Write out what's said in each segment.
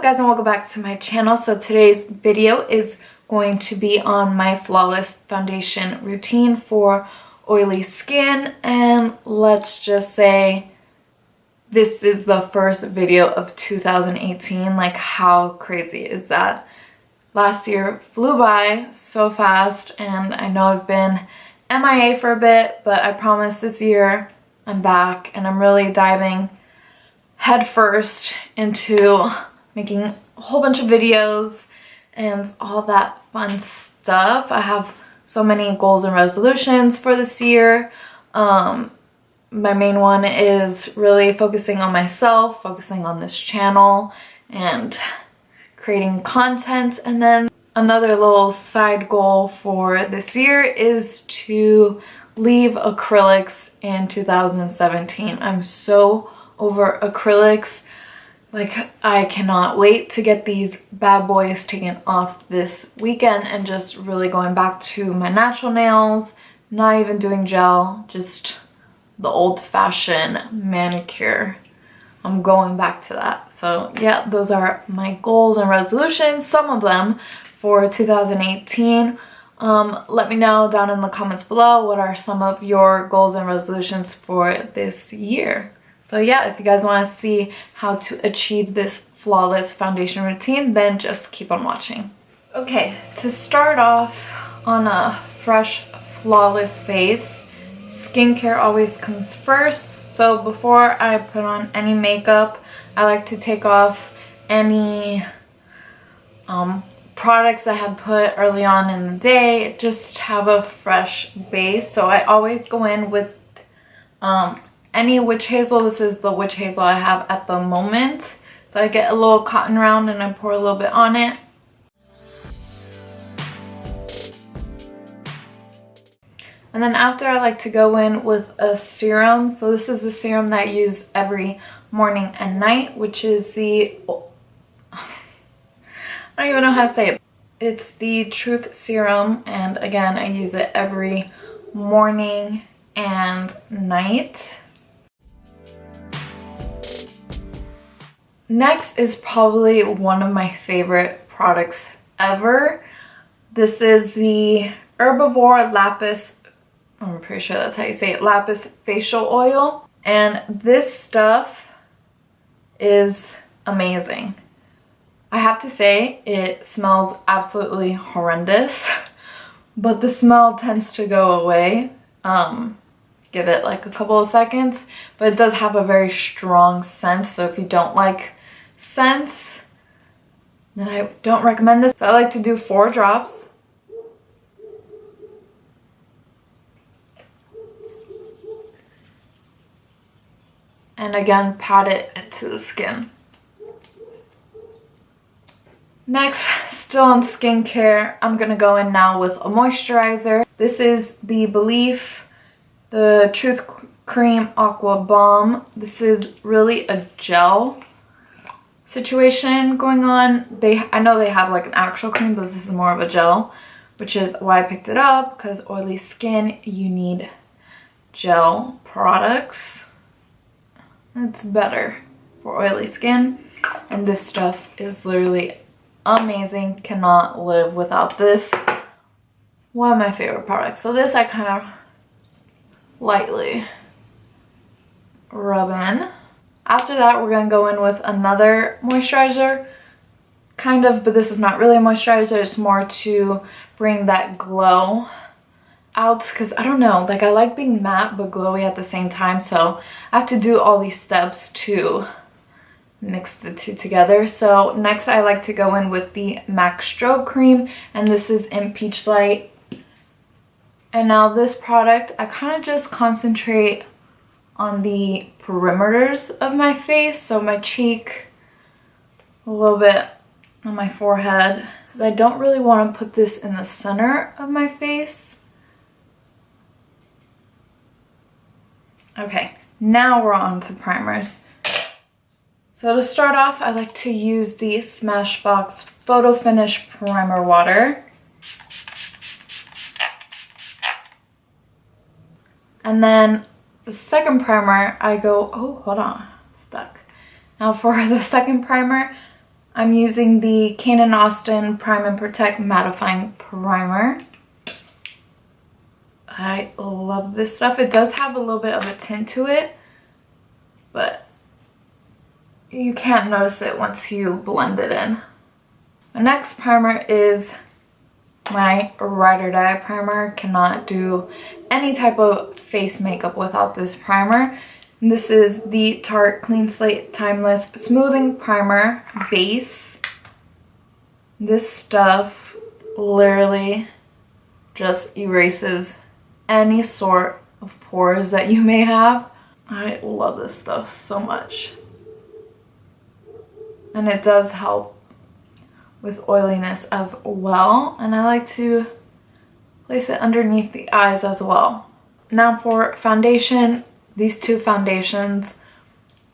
up guys, and welcome back to my channel. So today's video is going to be on my flawless foundation routine for oily skin, and let's just say this is the first video of 2018. Like, how crazy is that? Last year flew by so fast, and I know I've been MIA for a bit, but I promise this year I'm back and I'm really diving headfirst into making a whole bunch of videos and all that fun stuff. I have so many goals and resolutions for this year. My main one is really focusing on myself, focusing on this channel and creating content. And then another little side goal for this year is to leave acrylics in 2017. I'm so over acrylics. Like, I cannot wait to get these bad boys taken off this weekend and just really going back to my natural nails, not even doing gel, just the old-fashioned manicure. I'm going back to that. So yeah, those are my goals and resolutions, some of them for 2018. Let me know down in the comments below what are some of your goals and resolutions for this year. So yeah, if you guys want to see how to achieve this flawless foundation routine, then just keep on watching. Okay, to start off on a fresh, flawless face, skincare always comes first. So before I put on any makeup, I like to take off any products I had put early on in the day, just have a fresh base. So I always go in with any witch hazel. This is the witch hazel I have at the moment. So I get a little cotton round and I pour a little bit on it. And then after, I like to go in with a serum. So this is the serum that I use every morning and night, which is the, I don't even know how to say it. It's the Truth Serum, and again, I use it every morning and night. Next is probably one of my favorite products ever. This is the Herbivore Lapis, I'm pretty sure that's how you say it, Lapis Facial Oil. And this stuff is amazing. I have to say, it smells absolutely horrendous, but the smell tends to go away. Give it like a couple of seconds, but it does have a very strong scent. So if you don't like scents, then I don't recommend this. So I like to do 4 drops. And again, pat it into the skin. Next, still on skincare, I'm gonna go in now with a moisturizer. This is the Belief, the Truth Cream Aqua Balm. This is really a gel situation going on. I know they have like an actual cream, but this is more of a gel, which is why I picked it up, because oily skin, you need gel products. It's better for oily skin, and this stuff is literally amazing. Cannot live without this. One of my favorite products. So this I kind of lightly rub in. After that, we're going to go in with another moisturizer, kind of, but this is not really a moisturizer. It's more to bring that glow out, because I don't know, like, I like being matte but glowy at the same time, so I have to do all these steps to mix the two together. So next, I like to go in with the MAC Stroke Cream, and this is in Peach Light. And now this product, I kind of just concentrate on the perimeters of my face, so my cheek, a little bit on my forehead, because I don't really want to put this in the center of my face. Okay, now we're on to primers. So to start off, I like to use the Smashbox Photo Finish Primer Water. And then the second primer, I go, oh, hold on, stuck. Now for the second primer, I'm using the Kane & Austin Prime and Protect Mattifying Primer. I love this stuff. It does have a little bit of a tint to it, but you can't notice it once you blend it in. My next primer is my Ride or Die primer. Cannot do any type of face makeup without this primer. And this is the Tarte Clean Slate Timeless Smoothing Primer Base. This stuff literally just erases any sort of pores that you may have. I love this stuff so much. And it does help with oiliness as well. And I like to place it underneath the eyes as well. Now for foundation, these two foundations,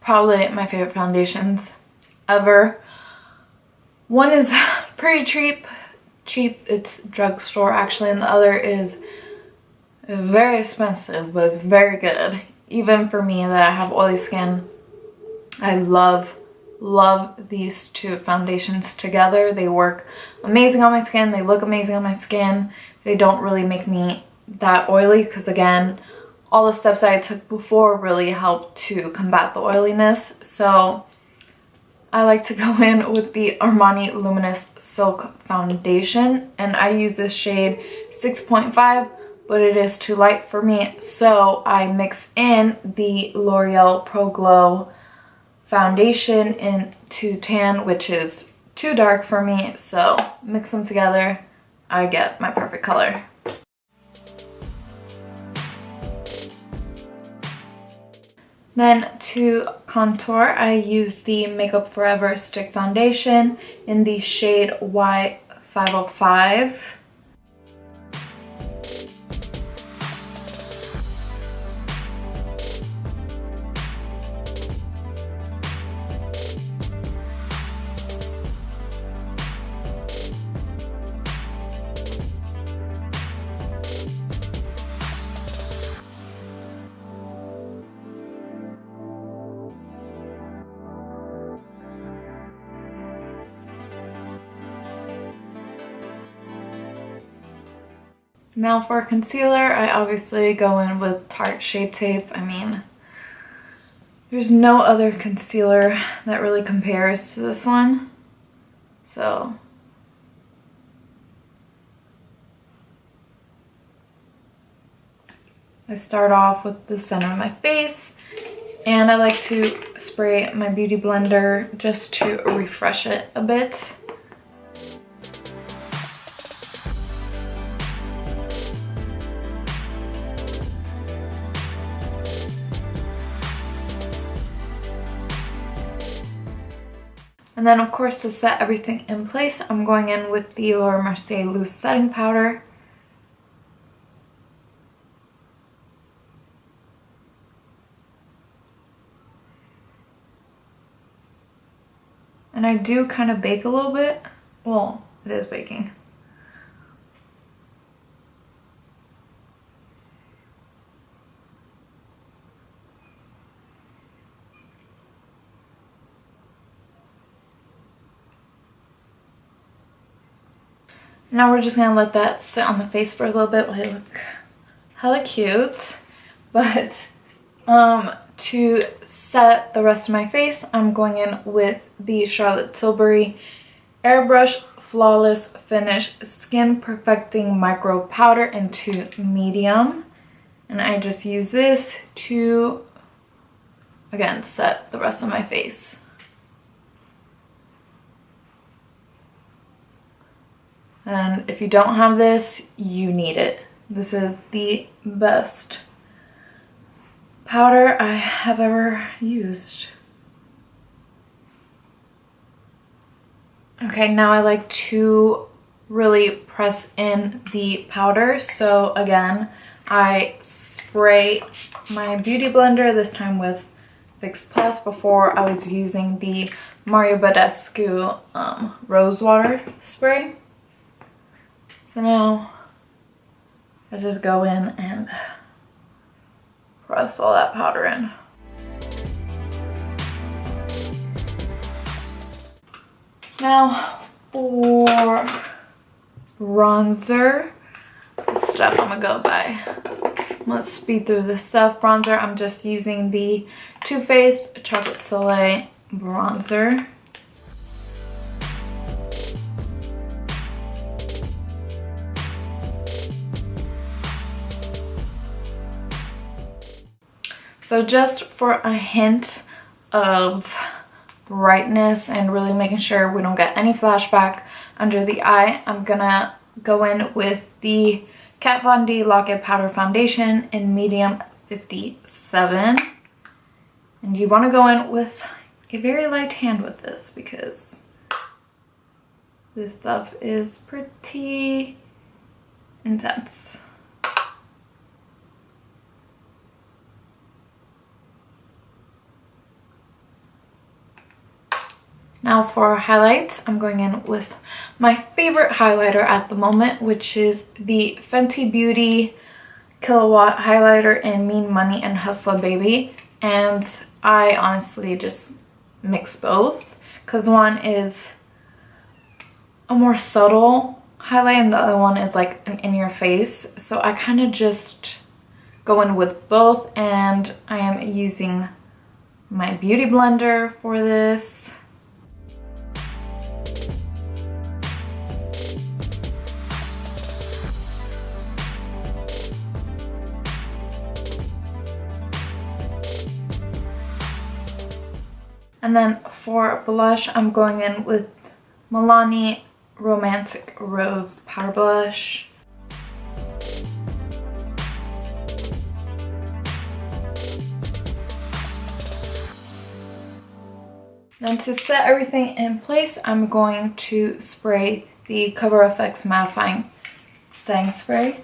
probably my favorite foundations ever. One is pretty cheap, it's drugstore actually, and the other is very expensive, but it's very good. Even for me that I have oily skin, I love these two foundations together. They work amazing on my skin, they look amazing on my skin. They don't really make me that oily because, again, all the steps that I took before really helped to combat the oiliness. So I like to go in with the Armani Luminous Silk Foundation, and I use this shade 6.5, but it is too light for me, so I mix in the L'Oreal Pro Glow foundation into tan, which is too dark for me, so mix them together, I get my perfect color. Then to contour, I use the Makeup Forever Stick Foundation in the shade Y505. Now for concealer, I obviously go in with Tarte Shape Tape. I mean, there's no other concealer that really compares to this one. So I start off with the center of my face, and I like to spray my beauty blender just to refresh it a bit. And then, of course, to set everything in place, I'm going in with the Laura Mercier Loose Setting Powder. And I do kind of bake a little bit. Well, it is baking. Now we're just gonna let that sit on the face for a little bit while I look hella cute. But to set the rest of my face, I'm going in with the Charlotte Tilbury Airbrush Flawless Finish Skin Perfecting Micro Powder into medium. And I just use this to, again, set the rest of my face. And if you don't have this, you need it. This is the best powder I have ever used. Okay, now I like to really press in the powder. So again, I spray my beauty blender, this time with Fix Plus. Before I was using the Mario Badescu Rose Water Spray. So now I just go in and press all that powder in. Now for bronzer, this stuff I'm gonna go by. Let's speed through this stuff. Bronzer, I'm just using the Too Faced Chocolate Soleil bronzer. So just for a hint of brightness and really making sure we don't get any flashback under the eye, I'm gonna go in with the Kat Von D Lock It Powder Foundation in medium 57. And you want to go in with a very light hand with this because this stuff is pretty intense. Now for highlights, I'm going in with my favorite highlighter at the moment, which is the Fenty Beauty Killawatt highlighter in Mean Money and Hustla Baby. And I honestly just mix both because one is a more subtle highlight and the other one is like an in your face. So I kind of just go in with both, and I am using my beauty blender for this. And then for blush, I'm going in with Milani Romantic Rose Powder Blush. Then to set everything in place, I'm going to spray the Cover FX Mattifying Setting Spray.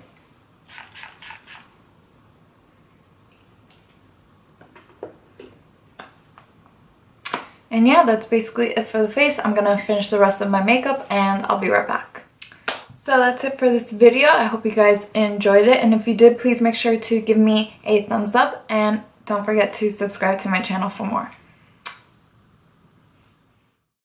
And yeah, that's basically it for the face. I'm gonna finish the rest of my makeup and I'll be right back. So that's it for this video. I hope you guys enjoyed it. And if you did, please make sure to give me a thumbs up and don't forget to subscribe to my channel for more.